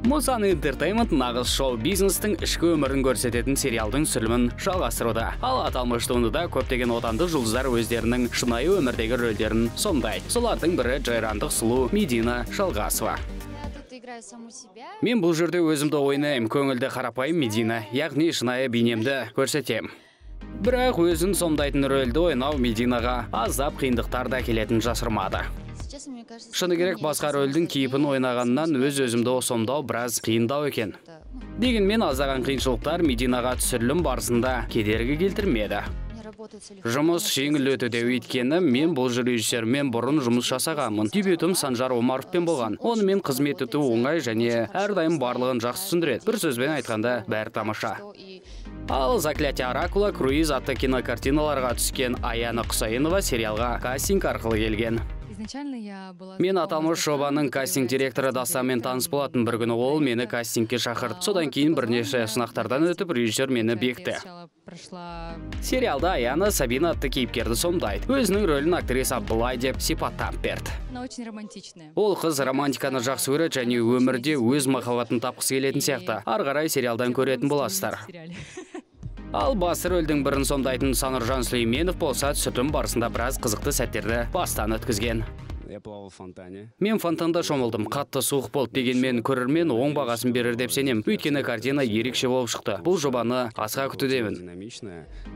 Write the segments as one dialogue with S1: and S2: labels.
S1: Музан Entertainment нағыз шоу-бизнестің ішкі өмірін көрсететін сериалдың түсірілімін жалғастыруда. Ал аталмыш туындыда көптеген отандық жұлдыздар өздерінің шынайы өмірдегі рөлдерін сомдайды. Солардың бірі жайрандық сұлу Медина Шалғасова. Мен бұл жерде өзімді ойнаймын, көңілді қарапайым Медина, яғни шынайы бейнемді көрсетем. Бірақ өзін сомдайтын рөлді ойнау Мединаға аздап қиындықтар да келетін жасырмады. Шыны керек, басқа рөлдің кейпін ойнағаннан өз-өзімді сомдау біраз қиындау екен. Дегенмен аздаған қиыншылықтар Мединаға түсірілім барысында кедергі келтірмеді. Жұмыс жеңіл өтуде, өйткені мен бұл режиссермен бұрын жұмыс жасағанмын. Дебютім Санжар Омаровпен болған. Онымен қызмет ету оңай және әрдайым барлығын жақсы түсіндіреді. Бір сөзбен айтқанда, бәрі тамаша. Ал «Заклятие Оракула» круиз атты кинокартиналарға түскен Аяна Құсайынова сериалға кастинг арқылы келген. Мен аталмыш жобаның кастинг директоры Дастамен таныс болатын. Бір күні ол мені кастингке шақырды. Содан кейін бірнеше сынақтардан өтіп, режиссер мені бекітті. Сериалда Аяна Сабина атты кейіпкерді сомдайды. Өзінің рөлін актриса былай деп сипаттап берді. Ол қыз романтиканы жақсы көреді және өмірде өз махаббатын тапқысы келетін сияқты. Ары қарай сериалдан көретін боласыздар. Ал басты рөлдің бірін сомдайтын Сануржан Сүлейменов болса, түсірілім барысында біраз қызықты сәттерді бастан өткізген. Мен фонтанда шомылдым, қатты суық болды, дегенмен көрермен оң бағасын берер деп сенем. Өйткені картина ерекше болып шықты. Бұл жобаны асыға күтудемін.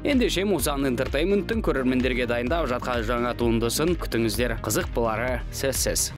S1: Ендеше Музан Entertainment'тың көрермендерге дайындап жатқан жаңа туындысын күтіңіздер. Қызық болары сөзсіз.